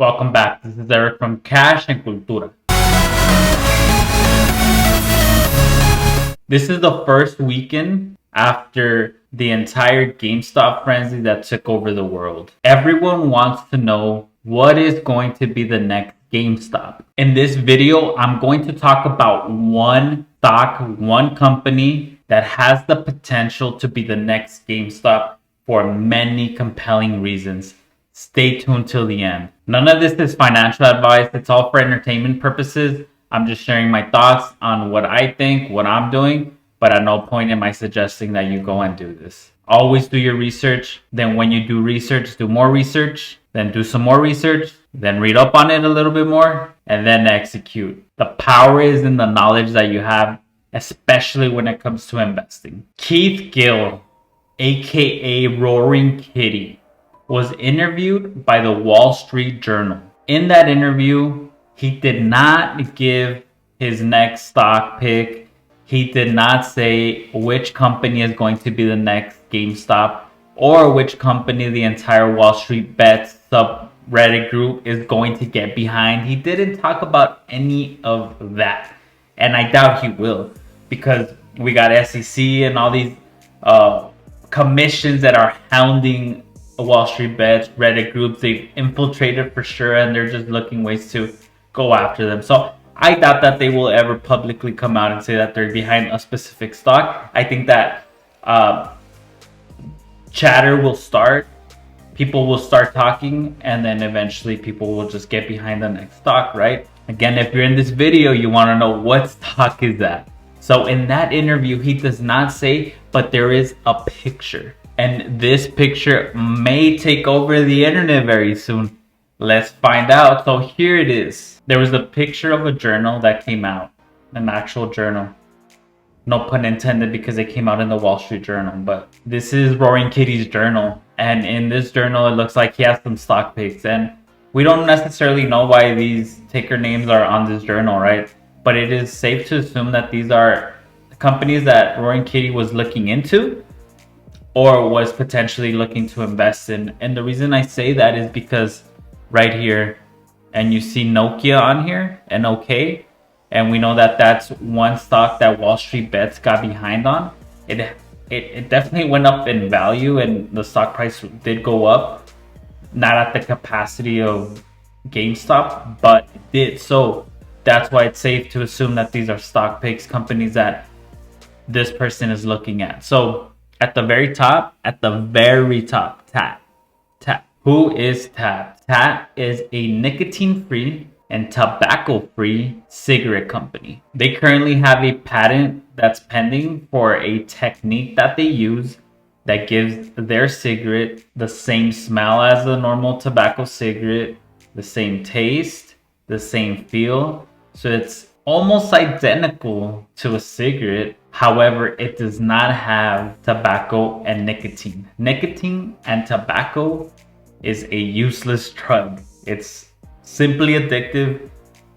Welcome back. This is Eric from Cash and Cultura. This is the first weekend after the entire GameStop frenzy that took over the world. Everyone wants to know what is going to be the next GameStop. In this video, I'm going to talk about one stock, one company that has the potential to be the next GameStop for many compelling reasons. Stay tuned till the end. None of this is financial advice. It's all for entertainment purposes. I'm just sharing my thoughts on what I think, what I'm doing, but at no point am I suggesting that you go and do this. Always do your research. Then when you do research, do more research, then do some more research, then read up on it a little bit more, and then execute. The power is in the knowledge that you have, especially when it comes to investing. Ketih Gill, aka Roaring Kitty, was interviewed by the Wall Street Journal. In that interview, he did not give his next stock pick. He did not say which company is going to be the next GameStop or which company the entire Wall Street Bets subreddit group is going to get behind. He didn't talk about any of that. And I doubt he will, because we got SEC and all these commissions that are hounding Wall Street Bets, Reddit groups. They've infiltrated for sure, and they're just looking ways to go after them. So I doubt that they will ever publicly come out and say that they're behind a specific stock. I think that chatter will start, people will start talking, and then eventually people will just get behind the next stock, right? Again, if you're in this video, you want to know what stock is that. So in that interview, he does not say, but there is a picture. And this picture may take over the internet very soon. Let's find out. So here it is. There was a picture of a journal that came out, an actual journal. No pun intended, because it came out in the Wall Street Journal. But this is Roaring Kitty's journal. And in this journal, it looks like he has some stock picks. And we don't necessarily know why these ticker names are on this journal, right? But it is safe to assume that these are companies that Roaring Kitty was looking into or was potentially looking to invest in. And the reason I say that is because right here, and you see Nokia on here, NOK, and we know that that's one stock that Wall Street Bets got behind on. It definitely went up in value, and the stock price did go up, not at the capacity of GameStop, but it did. So that's why it's safe to assume that these are stock picks, companies that this person is looking at. So at the very top, TAT. TAT. Who is TAT? TAT is a nicotine-free and tobacco-free cigarette company. They currently have a patent that's pending for a technique that they use that gives their cigarette the same smell as a normal tobacco cigarette, the same taste, the same feel. So it's almost identical to a cigarette. However, it does not have tobacco and nicotine. Nicotine and tobacco is a useless drug. It's simply addictive.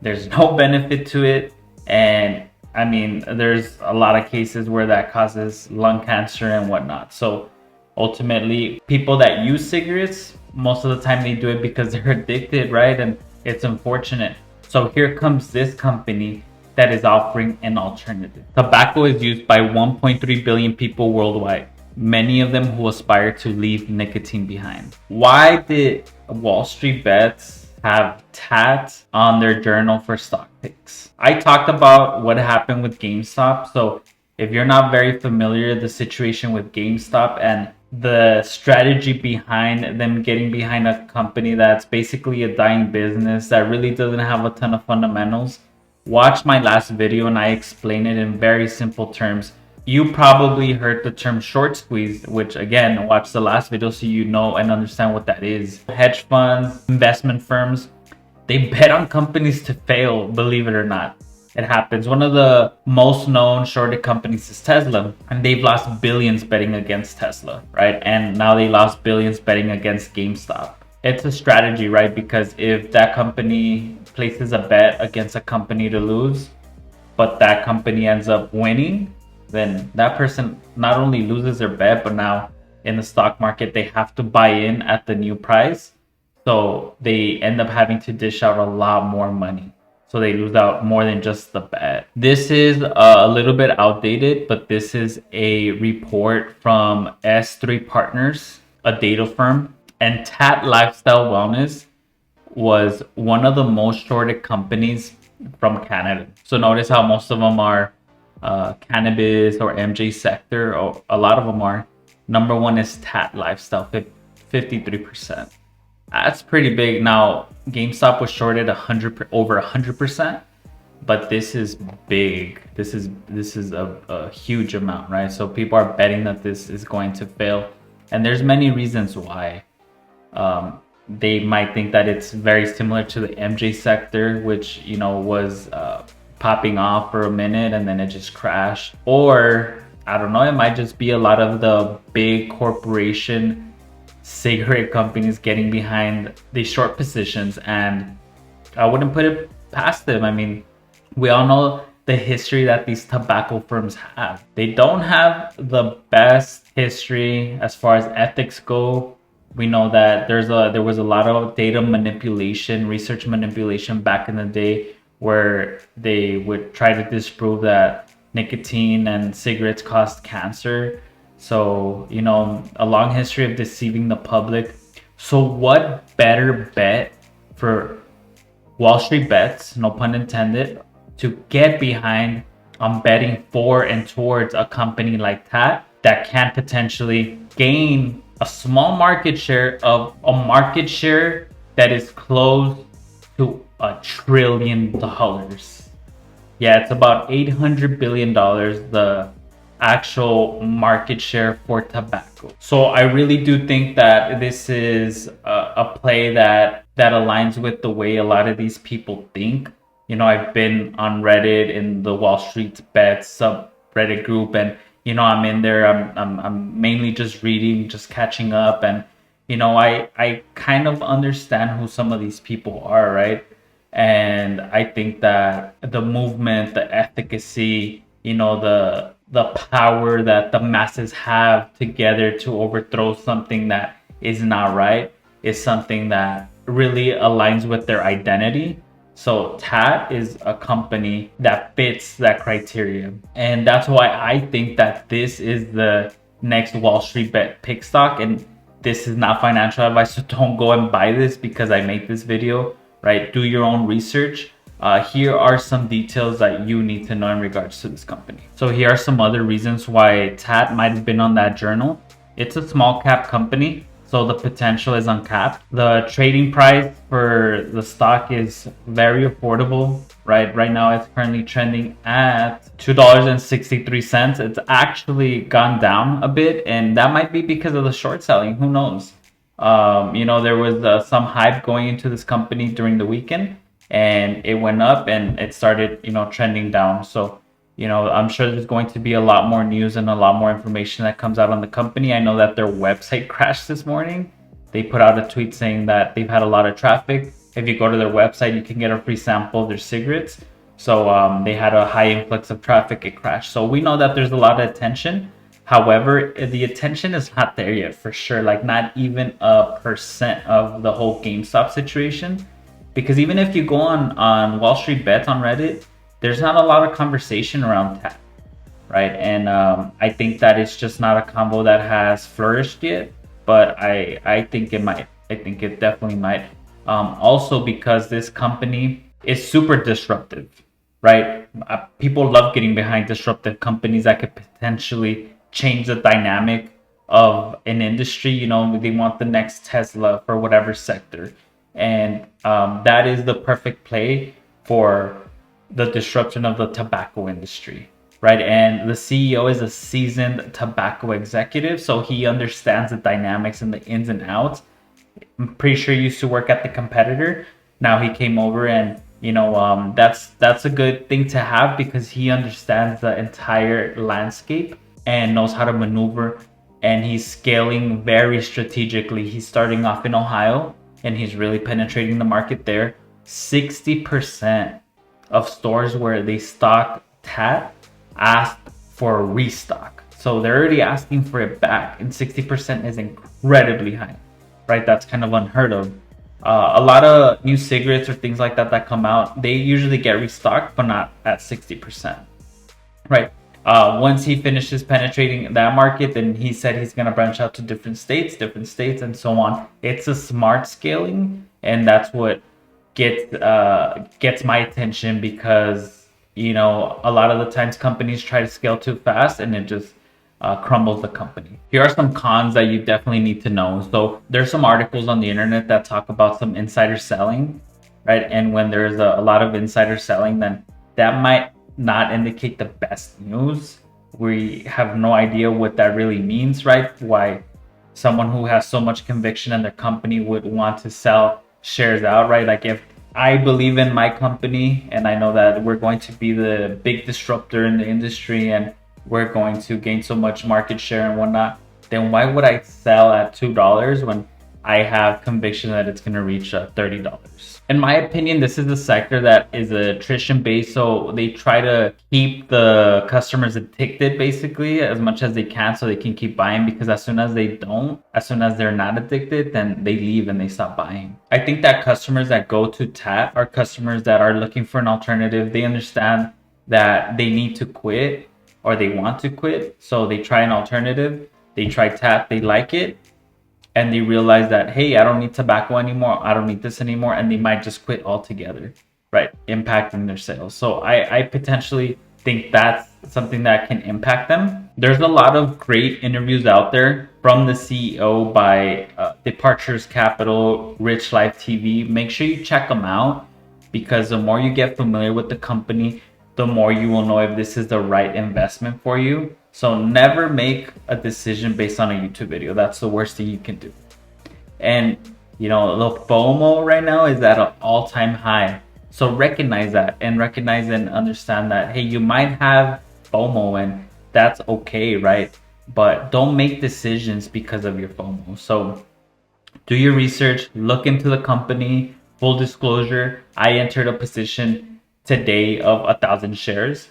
There's no benefit to it. And I mean, there's a lot of cases where that causes lung cancer and whatnot. So ultimately, people that use cigarettes, most of the time they do it because they're addicted, right? And it's unfortunate. So here comes this company that is offering an alternative. Tobacco is used by 1.3 billion people worldwide, many of them who aspire to leave nicotine behind. Why did Wall Street Bets have TAT on their journal for stock picks? I talked about what happened with GameStop. So if you're not very familiar, the situation with GameStop and the strategy behind them getting behind a company that's basically a dying business that really doesn't have a ton of fundamentals, watch my last video and I explain it in very simple terms. You probably heard the term short squeeze, which again, watch the last video so you know and understand what that is. Hedge funds, investment firms, they bet on companies to fail, believe it or not. It happens. One of the most known shorted companies is Tesla, and they've lost billions betting against Tesla, right? And now they lost billions betting against GameStop. It's a strategy, right? Because if that company places a bet against a company to lose, but that company ends up winning, then that person not only loses their bet, but now in the stock market, they have to buy in at the new price. So they end up having to dish out a lot more money. So they lose out more than just the bet. This is a little bit outdated, but this is a report from S3 Partners, a data firm, and TAT Lifestyle Wellness was one of the most shorted companies from Canada. So notice how most of them are cannabis or MJ sector, or a lot of them are. Number one is TAT Lifestyle, 53%. That's pretty big. Now, GameStop was shorted over 100%, but this is big. This is a huge amount, right? So people are betting that this is going to fail, and there's many reasons why. They might think that it's very similar to the MJ sector, which was popping off for a minute and then it just crashed. Or I don't know, it might just be a lot of the big corporation cigarette companies getting behind these short positions, and I wouldn't put it past them. I mean, we all know the history that these tobacco firms have. They don't have the best history as far as ethics go. We know that there was a lot of data manipulation, research manipulation back in the day, where they would try to disprove that nicotine and cigarettes caused cancer. So, a long history of deceiving the public. So what better bet for Wall Street bets, no pun intended, to get behind on betting for and towards a company like TAT that can potentially gain a small market share of a market share that is close to $1 trillion. Yeah, it's about $800 billion, the actual market share for tobacco. So I really do think that this is a play that aligns with the way a lot of these people think. I've been on Reddit in the Wall Street Bets subreddit group, and I'm in there. I'm mainly just reading, just catching up, and I kind of understand who some of these people are, right? And I think that the movement, the efficacy, the power that the masses have together to overthrow something that is not right is something that really aligns with their identity. So TAT is a company that fits that criteria. And that's why I think that this is the next Wall Street bet pick stock. And this is not financial advice, so don't go and buy this because I made this video, right? Do your own research. Here are some details that you need to know in regards to this company. So here are some other reasons why TAT might have been on that journal. It's a small cap company, so the potential is uncapped. The trading price for the stock is very affordable, right? Right now it's currently trending at $2.63. It's actually gone down a bit, and that might be because of the short selling. Who knows? There was some hype going into this company during the weekend, and it went up and it started, trending down. So, I'm sure there's going to be a lot more news and a lot more information that comes out on the company. I know that their website crashed this morning. They put out a tweet saying that they've had a lot of traffic. If you go to their website, you can get a free sample of their cigarettes. So they had a high influx of traffic. It crashed. So we know that there's a lot of attention. However, the attention is not there yet for sure. Like not even 1% of the whole GameStop situation. Because even if you go on Wall Street Bets on Reddit, there's not a lot of conversation around TAT, right? And I think that it's just not a combo that has flourished yet, but I think it might. I think it definitely might. Also because this company is super disruptive, right? People love getting behind disruptive companies that could potentially change the dynamic of an industry. They want the next Tesla for whatever sector. And that is the perfect play for the disruption of the tobacco industry, right? And the CEO is a seasoned tobacco executive, so he understands the dynamics and the ins and outs. I'm pretty sure he used to work at the competitor. Now he came over, and that's a good thing to have because he understands the entire landscape and knows how to maneuver, and he's scaling very strategically. He's starting off in Ohio, and he's really penetrating the market there. 60% of stores where they stock TAT asked for a restock. So they're already asking for it back, and 60% is incredibly high, right? That's kind of unheard of. A lot of new cigarettes or things like that that come out, they usually get restocked, but not at 60%, right? Once he finishes penetrating that market, then he said he's going to branch out to different states, and so on. It's a smart scaling, and that's what gets my attention, because a lot of the times companies try to scale too fast, and it just crumbles the company. Here are some cons that you definitely need to know. So there's some articles on the internet that talk about some insider selling, right? And when there's a lot of insider selling, then that might not indicate the best news. We have no idea what that really means, right? Why someone who has so much conviction in their company would want to sell shares out, right? Like, if I believe in my company and I know that we're going to be the big disruptor in the industry and we're going to gain so much market share and whatnot, then why would I sell at $2 when I have conviction that it's going to reach $30? In my opinion, this is a sector that is attrition based, so they try to keep the customers addicted basically as much as they can, so they can keep buying, because as soon as they're not addicted, then they leave and they stop buying. I think that customers that go to TAT are customers that are looking for an alternative. They understand that they need to quit, or they want to quit, so they try an alternative. They try TAT, they like it, and they realize that, hey, I don't need tobacco anymore, I don't need this anymore, and they might just quit altogether, right? Impacting their sales. So I potentially think that's something that can impact them. There's a lot of great interviews out there from the CEO by Departures Capital, Rich Life TV. Make sure you check them out, because the more you get familiar with the company, the more you will know if this is the right investment for you. So never make a decision based on a YouTube video. That's the worst thing you can do. And the FOMO right now is at an all-time high. So recognize that, and understand that, hey, you might have FOMO, and that's okay, right? But don't make decisions because of your FOMO. So do your research, look into the company. Full disclosure, I entered a position today of 1,000 shares,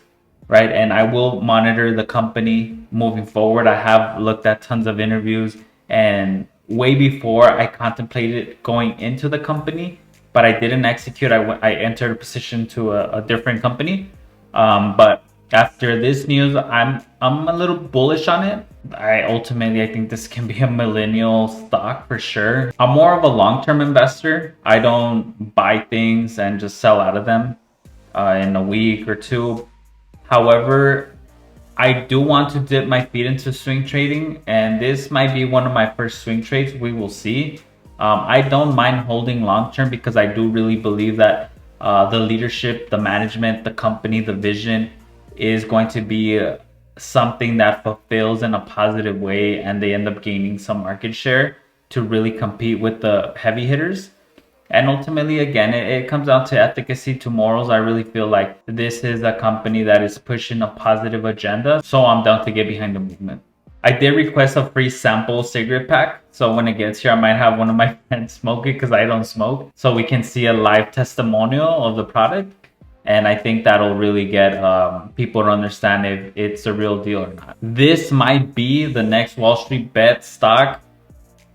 right? And I will monitor the company moving forward. I have looked at tons of interviews, and way before I contemplated going into the company, but I didn't execute. I entered a position to a different company. But after this news, I'm a little bullish on it. I think this can be a millennial stock for sure. I'm more of a long-term investor. I don't buy things and just sell out of them in a week or two. However, I do want to dip my feet into swing trading, and this might be one of my first swing trades. We will see. I don't mind holding long term, because I do really believe that the leadership, the management, the company, the vision is going to be something that fulfills in a positive way, and they end up gaining some market share to really compete with the heavy hitters. And ultimately, again, it comes down to efficacy to morals. I really feel like this is a company that is pushing a positive agenda, so I'm down to get behind the movement. I did request a free sample cigarette pack, so when it gets here, I might have one of my friends smoke it, because I don't smoke, so we can see a live testimonial of the product. And I think that'll really get people to understand if it's a real deal or not. This might be the next Wall Street bet stock.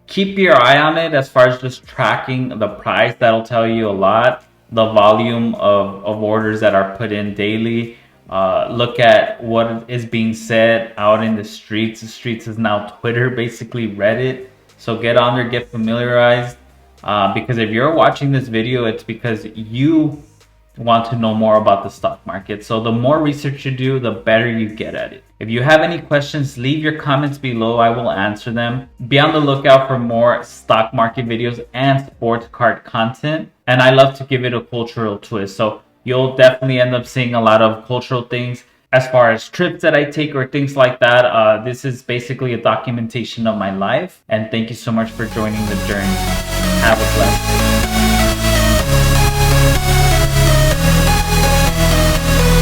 Keep your eye on it as far as just tracking the price. That'll tell you a lot. The volume of orders that are put in daily. Look at what is being said out in the streets. The streets is now Twitter, basically Reddit. So get on there, get familiarized. Because if you're watching this video, it's because you want to know more about the stock market. So the more research you do, the better you get at it. If you have any questions, leave your comments below. I will answer them. Be on the lookout for more stock market videos and sports card content. And I love to give it a cultural twist. So you'll definitely end up seeing a lot of cultural things as far as trips that I take or things like that. This is basically a documentation of my life. And thank you so much for joining the journey. Have a blessed day.